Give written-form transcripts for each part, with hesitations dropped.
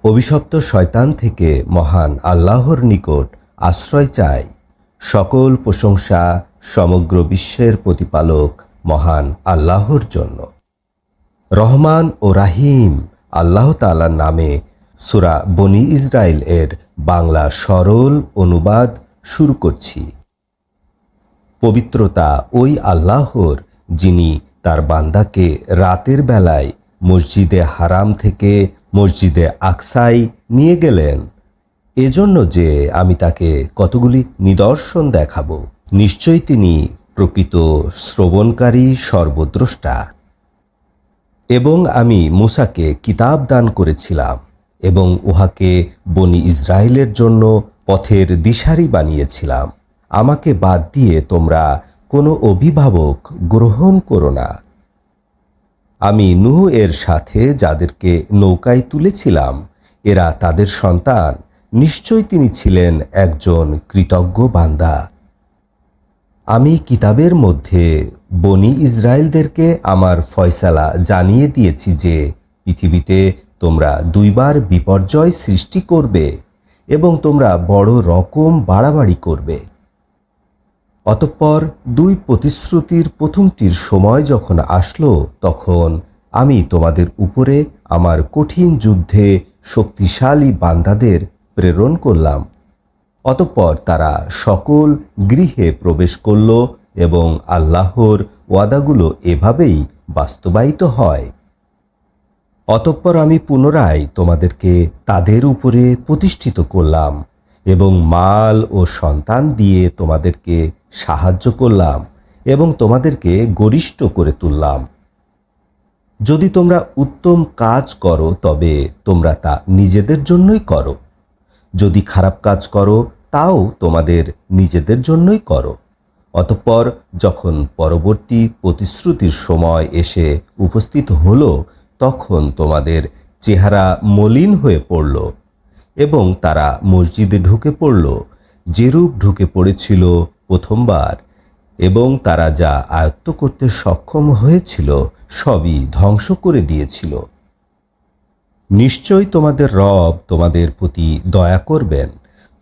অভিশপ্ত শয়তান থেকে মহান আল্লাহর নিকট আশ্রয় চাই। সকল প্রশংসা সমগ্র বিশ্বের প্রতিপালক মহান আল্লাহর জন্য। রহমান ও রাহিম আল্লাহ তাআলার নামে সূরা বনী ইসরাইল এর বাংলা সরল অনুবাদ শুরু করছি। পবিত্রতা ওই আল্লাহর, যিনি তার বান্দাকে রাতের বেলায় মসজিদে হারাম থেকে মসজিদে আকসায় নিয়ে গেলেন, এজন্য যে আমি তাকে কতগুলি নিদর্শন দেখাবো। নিশ্চয়ই তিনি প্রকৃত শ্রবণকারী সর্বদ্রষ্টা। এবং আমি মূসাকে কিতাব দান করেছিলাম এবং উহাকে বনী ইসরায়েলের জন্য পথের দিশারি বানিয়েছিলাম। আমাকে বাদ দিয়ে তোমরা কোনো অভিভাবক গ্রহণ করো না। আমি নূহ এর সাথে যাদেরকে নৌকায় তুলেছিলাম, এরা তাদের সন্তান। নিশ্চয় তিনি ছিলেন একজন কৃতজ্ঞ বান্দা। আমি কিতাবের মধ্যে বনী ইসরায়েলদেরকে আমার ফয়সালা জানিয়ে দিয়েছি যে পৃথিবীতে তোমরা দুইবার বিপর্যয় সৃষ্টি করবে এবং তোমরা বড় রকম বাড়াবাড়ি করবে। অতঃপর দুই প্রতিশ্রুতির প্রথমটির সময় যখন আসলো, তখন আমি তোমাদের উপরে আমার কঠিন যুদ্ধে শক্তিশালী বান্দাদের প্রেরণ করলাম। অতঃপর তারা সকল গৃহে প্রবেশ করল এবং আল্লাহর ওয়াদাগুলো এভাবেই বাস্তবায়িত হয়। অতঃপর আমি পুনরায় তোমাদেরকে তাদের উপরে প্রতিষ্ঠিত করলাম এবং মাল ও সন্তান দিয়ে তোমাদেরকে সাহায্য করলাম এবং তোমাদেরকে গরিষ্ঠ করে তুললাম। যদি তোমরা উত্তম কাজ করো তবে তোমরা তা নিজেদের জন্যই করো, যদি খারাপ কাজ করো তাও তোমাদের নিজেদের জন্যই করো। অতঃপর যখন পরবর্তী প্রতিশ্রুতির সময় এসে উপস্থিত হলো, তখন তোমাদের চেহারা মলিন হয়ে পড়ল এবং তারা মসজিদে ঢুকে পড়ল যেরূপ ঢুকে পড়েছিল প্রথমবার, এবং তারা যা আয়ত্ত করতে সক্ষম হয়েছিল সবই ধ্বংস করে দিয়েছিল। নিশ্চয় তোমাদের রব তোমাদের প্রতি দয়া করবেন।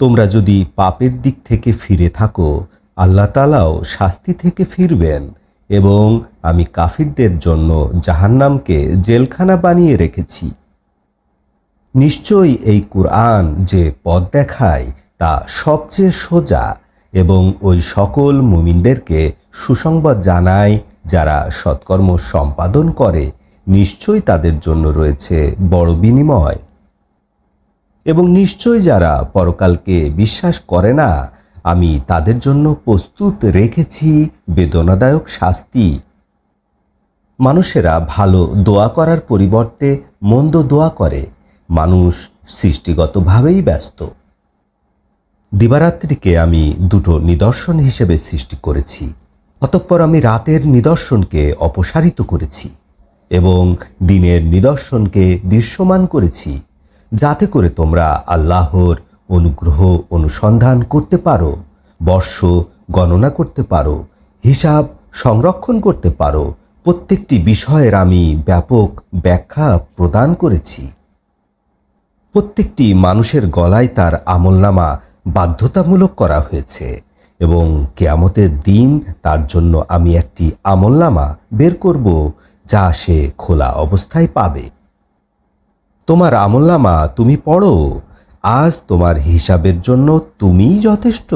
তোমরা যদি পাপের দিক থেকে ফিরে থাকো, আল্লাহ তাআলাও শাস্তি থেকে ফিরবেন এবং আমি কাফিরদের জন্য জাহান্নামকে জেলখানা বানিয়ে রেখেছি। নিশ্চয়ই এই কুরআন যে পথ দেখায় তা সবচেয়ে সোজা এবং ওই সকল মুমিনদেরকে সুসংবাদ জানায় যারা সৎকর্ম সম্পাদন করে। নিশ্চয়ই তাদের জন্য রয়েছে বড় বিনিময়। এবং নিশ্চয় যারা পরকালকে বিশ্বাস করে না, আমি তাদের জন্য প্রস্তুত রেখেছি বেদনাদায়ক শাস্তি। মানুষেরা ভালো দোয়া করার পরিবর্তে মন্দ দোয়া করে। মানুষ সৃষ্টিগতভাবেই ব্যস্ত। দিবারাত্রিকে আমি দুটো নিদর্শন হিসেবে সৃষ্টি করেছি। অতঃপর আমি রাতের নিদর্শনকে অপসারিত করেছি এবং দিনের নিদর্শনকে দৃশ্যমান করেছি, যাতে করে তোমরা আল্লাহর অনুগ্রহ অনুসন্ধান করতে পারো, বর্ষ গণনা করতে পারো, হিসাব সংরক্ষণ করতে পারো। প্রত্যেকটি বিষয়ের আমি ব্যাপক ব্যাখ্যা প্রদান করেছি। প্রত্যেকটি মানুষের গলায় তার আমলনামা বাধ্যতামূলক করা হয়েছে এবং কিয়ামতের দিন তার জন্য আমি একটি আমলনামা বের করব, যা সে খোলা অবস্থায় পাবে। তোমার আমলনামা তুমি পড়ো, আজ তোমার হিসাবের জন্য তুমিই যথেষ্ট।